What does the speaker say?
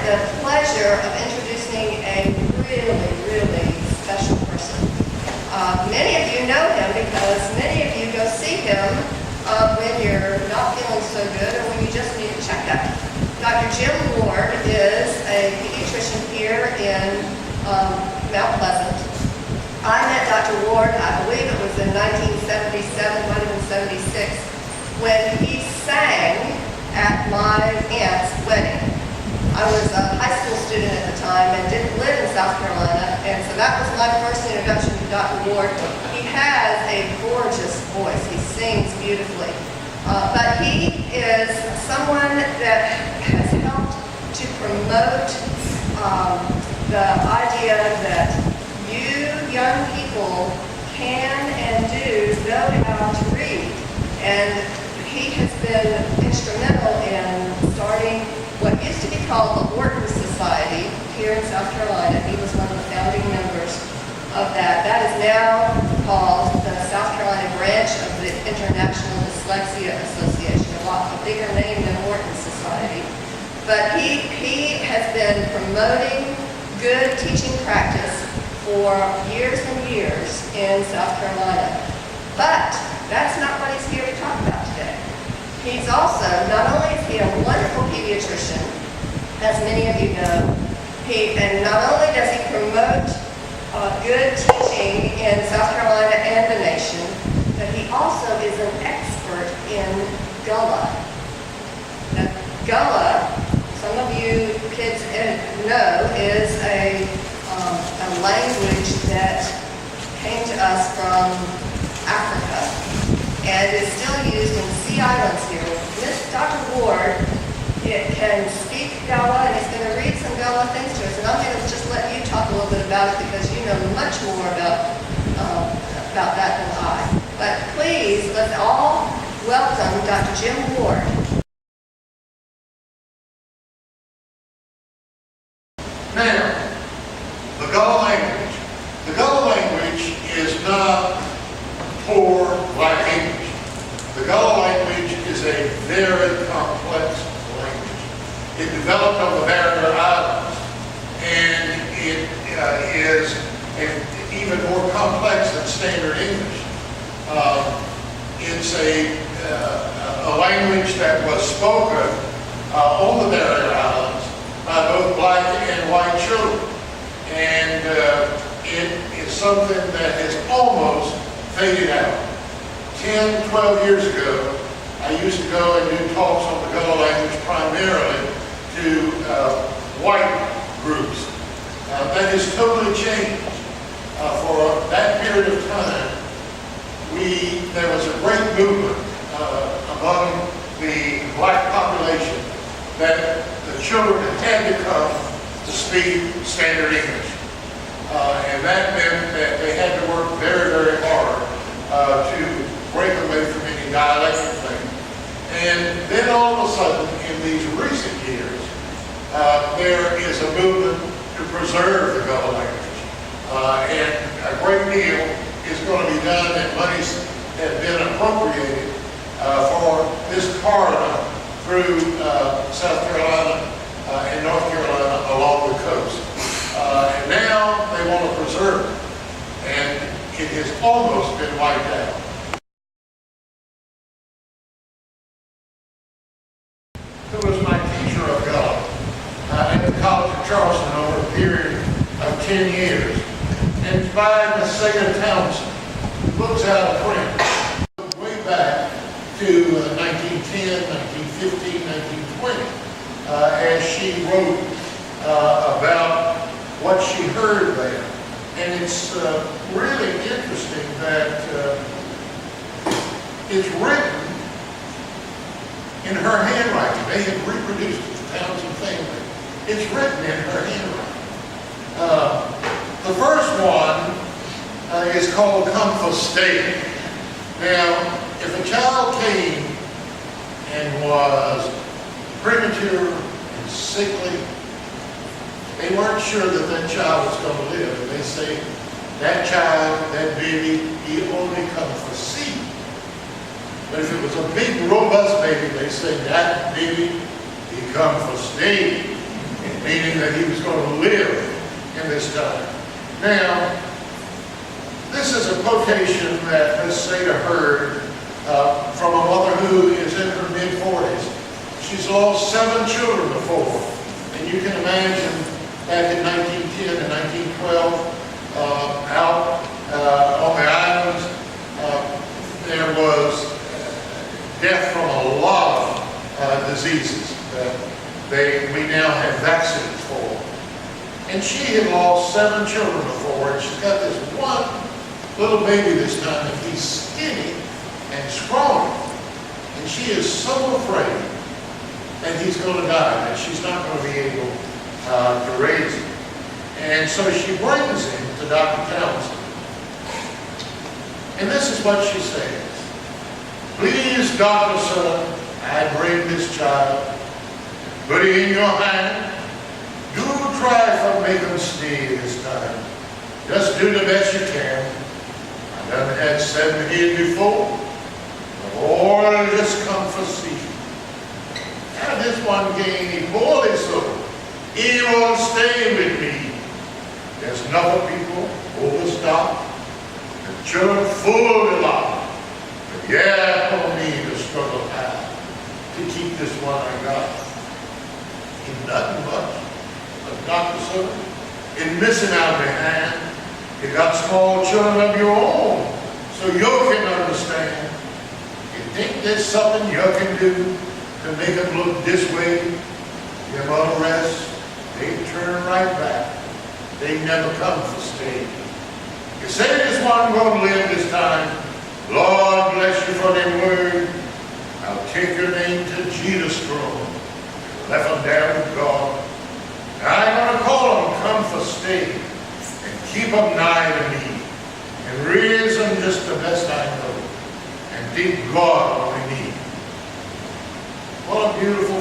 the pleasure of introducing a really, really special person. Many of you know him because many of you go see him when you're not feeling so good or when you just need a checkup. Dr. Jim Ward is a pediatrician here in Mount Pleasant. I met Dr. Ward, I believe it was in 1977, might have been 76, when he sang at my aunt's wedding. I was a high school student at the time and didn't live in South Carolina, and so that was my first introduction to Dr. Ward. He has a gorgeous voice. He sings beautifully. But he is someone that has helped to promote the idea that you young people can and do know how to read. And he has been instrumental in starting what used to be called the Wharton Society here in South Carolina. He was one of the founding members of that. That is now called the South Carolina branch of the International Dyslexia Association, a bigger name than Wharton Society. But he has been promoting good teaching practice for years and years in South Carolina. But that's not what he's here to talk about today. He's also, not only is he a wonderful pediatrician, as many of you know, and not only does he promote good teaching in South Carolina and the nation, but he also is an expert in Gullah. Now, Gullah, some of you kids know, is a language that came to us from Africa and is still used in Sea Islands here. Dr. Ward can speak Gullah, and he's going to read some Gullah things to us, and I'm going to just let you talk a little bit about it because you know much more about that than I. But please, let's all welcome Dr. Jim Ward. Now, the Gullah language. The Gullah language is not poor black English. The Gullah language is a very complex language. It developed on the Barrier Islands, and it is even more complex than standard English. It's a language that was spoken on the Barrier Islands by both black and white children. And it is something that has almost faded out. 10, 12 years ago, I used to go and do talks on the Gullah language primarily to white groups. That has totally changed. For that period of time, there was a great movement among the black population that the children had to come to speak standard English. And that meant that they had to work very, very hard to break away from any dialectal thing. And then all of a sudden, in these recent years, there is a movement to preserve the Gullah language. And a great deal is going to be done, and monies have been appropriated for this corridor through South Carolina and North Carolina along the coast. And now they want to preserve it. And it has almost been wiped out. Who was my teacher of Gullah at the College of Charleston over a period of 10 years. And by Miss Sagan Townsend, looks out of print way back to 1910, 1915, 1920, as she wrote about what she heard there. And it's really interesting that it's written in her handwriting. They have reproduced it, the Townsend family. It's written in her handwriting. The first one is called Come for Stay. Now, if a child came and was premature and sickly, they weren't sure that that child was going to live. And they say, that child, that baby, he only come for seed. But if it was a big, robust baby, they say, that baby, he come for stay. meaning that he was going to live in this time. Now, this is a quotation that Miss Seda heard from a mother who is in her mid-40s. She's lost 7 children before. And you can imagine back in 1910 and 1912, out on the islands, there was death from a lot of diseases that we now have vaccines for. And she had lost 7 children before, and she's got this one little baby this time, and he's skinny and scrawny. And she is so afraid that he's going to die, that she's not going to be able to raise him. And so she brings him to Dr. Townsend. And this is what she says. Please, Dr. Son, I bring this child. Put it in your hand. Do try to make him stay this time. Just do the best you can. I done had 7 here before. The Lord just come for see. Now this one came, he poorly so. He won't stay with me. There's enough people overstocked. The children full of lot. But yeah, for me to struggle hard to keep this one I got. Ain't nothing much. But Dr. Son, in missing out behind, you got small children of your own, so you can understand. You think there's something you can do to make them look this way? Your mother rest, they turn right back. They never come for stay. You say this one going to live this time. Lord bless you for them word. I'll take your name to Jesus' throne. Left them there with God. I'm going to call them come for stay and keep them nigh to me and raise them just the best I know and think God what we need. What a beautiful